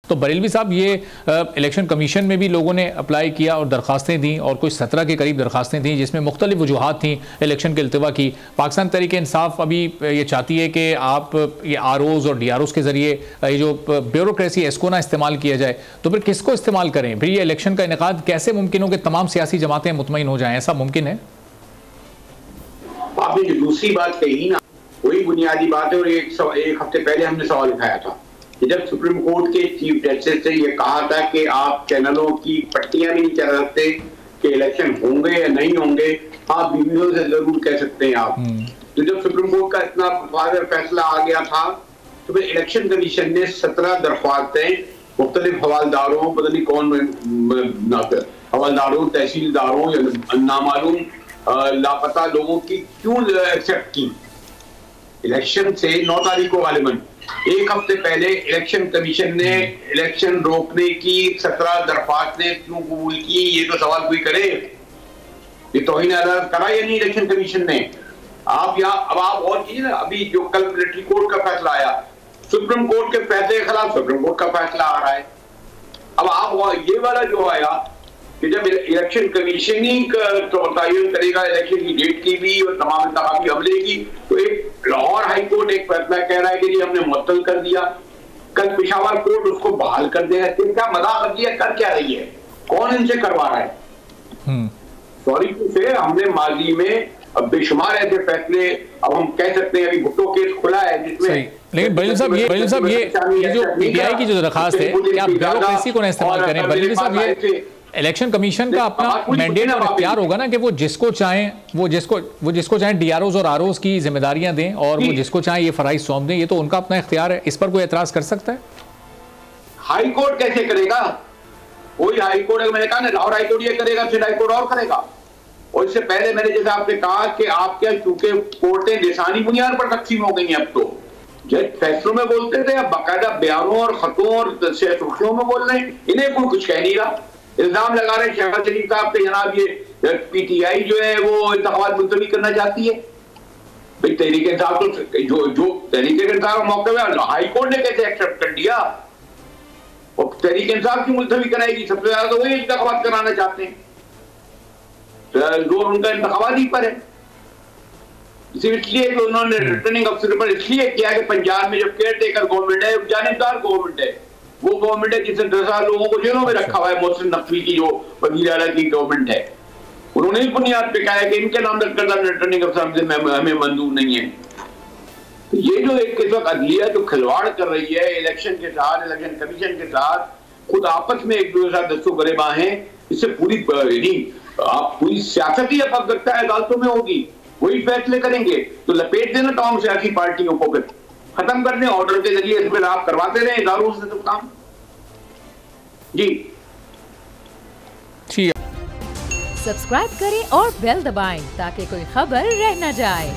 तो बरेलवी साहब, ये इलेक्शन कमीशन में भी लोगों ने अप्लाई किया और दरखास्तें दी और कुछ 17 के करीब दरखास्तें थी जिसमें मुख्तलिफ वजूहात थी इलेक्शन के अल्तवा की। पाकिस्तान तहरीक इंसाफ अभी ये चाहती है कि आप ये आरओज और डीआरओज के ज़रिए ये जो ब्यूरोक्रेसी है इसको ना इस्तेमाल किया जाए, तो फिर किसको इस्तेमाल करें? फिर ये इलेक्शन का इनेकाद कैसे मुमकिन हो कि तमाम सियासी जमातें मुतमईन हो जाएँ? ऐसा मुमकिन है? आपने जो दूसरी बात कही ना, वही बुनियादी बात है। और एक हफ्ते पहले हमने सवाल उठाया था कि जब सुप्रीम कोर्ट के चीफ जस्टिस से ये कहा था कि आप चैनलों की पट्टियां भी नहीं चला सकते कि इलेक्शन होंगे या नहीं होंगे, आप वीडियो से जरूर कह सकते हैं आप। तो जब सुप्रीम कोर्ट का इतना फादर फैसला आ गया था तो फिर इलेक्शन कमीशन ने 17 दरख्वास्तें मुख्तलिफ हवालदारों, पता नहीं कौन हवालदारों, तहसीलदारों या नामालूम लापता लोगों की क्यों एक्सेप्ट की। इलेक्शन से 9 तारीख को गालिबन एक हफ्ते पहले इलेक्शन कमीशन ने इलेक्शन रोकने की 17 दरख्वास्तें क्यों कबूल की? ये तो सवाल कोई करे। ये तौहीन अदालत करा या नहीं इलेक्शन कमीशन ने? आप यहाँ अब आप और कीजिए ना, अभी जो कल मिलिट्री कोर्ट का फैसला आया, सुप्रीम कोर्ट के फैसले के खिलाफ सुप्रीम कोर्ट का फैसला आ रहा है। अब आप ये वाला जो आया कि जब इलेक्शन कमीशन ही तयन करेगा इलेक्शन की डेट की भी और तमाम इंतखाबी हमले की, तो एक लाहौर हाई कोर्ट एक फैसला कह रहा है कि जी हमने मुअत्तल कर दिया, कल पेशावर कोर्ट उसको बहाल कर देगा। क्या मजाक कर दिया, कर क्या रही है, कौन इनसे करवा रहा है? सॉरी टू से हमने माजी में अब बेशुमार ऐसे फैसले, अब हम कह सकते हैं अभी भुट्टो केस खुला है जिसमें, लेकिन बरेलवी साहब ये जो पीटीआई की जो दरखास्त है कि आप ब्यूरोक्रेसी को न इस्तेमाल करें, बरेलवी साहब ये इलेक्शन कमीशन का अपना मैंडेट और इख्तियार होगा ना कि वो जिसको चाहें डीआरओज और आरओज की जिम्मेदारियां दें और वो जिसको चाहें ये फराइज सौंप दें, ये तो उनका अपना इख्तियार है। इस पर कोई एतराज कर सकता है? हाई कोर्ट कैसे करेगा? वही हाई कोर्ट, मैंने कहा ना, लाहौर हाई कोर्ट ये करेगा, फिर हाई कोर्ट और करेगा। और इससे पहले मैंने जैसे आपने कहा कि आपके चूंकि कोर्टें लिसानी बुनियाद पर तकसीम हो गई हैं, अब तो जज फैसलों में बोलते थे, अब बाकायदा बयानों और खतों और सुर्खियों में बोल रहे हैं। इन्हें कोई कुछ कह नहीं रहा, इल्जाम लगा रहे शहबाज शरीफ साहब पे जनाब ये पीटीआई जो है वो इंतखाबात मुलतवी करना चाहती है। भाई तहरीक इंसाफ तो जो तहरीक इंसाफ मौके में हाई कोर्ट ने कैसे एक्सेप्ट कर दिया, और तहरीक इंसाफ की मुलतवी कराएगी? सबसे ज्यादा तो वही इंतखाबात कराना चाहते हैं, जोर उनका इंतखाबात ही पर है। इसलिए उन्होंने रिटर्निंग अफसर पर इसलिए किया कि पंजाब में जब केयर टेकर गवर्नमेंट है, जानिबदार गवर्नमेंट है, वो गवर्नमेंट है जिसने 10 साल लोगों को जेलों में रखा हुआ है। मोहसिन नकवी की जो वज़ीर आला की गवर्नमेंट है, उन्होंने इस बुनियाद पे कहा है कि इनके नाम रखकर रिटर्निंग अफसर हमें मंजूर नहीं है। तो ये जो एक इस वक्त अदलिया जो खिलवाड़ कर रही है इलेक्शन के साथ, इलेक्शन कमीशन के साथ, खुद आपस में एक दूसरे के साथ दस्तों गरेबां हैं, इससे पूरी सियासत ही अब लगता है अदालतों में होगी, वही फैसले करेंगे। तो लपेट देना तमाम सियासी पार्टियों को, फिर खत्म कर दें ऑर्डर के जरिए, इसमें आप करवाते रहे इदारों से तो काम। जी सब्सक्राइब करें और बेल दबाएं ताकि कोई खबर रह न जाए।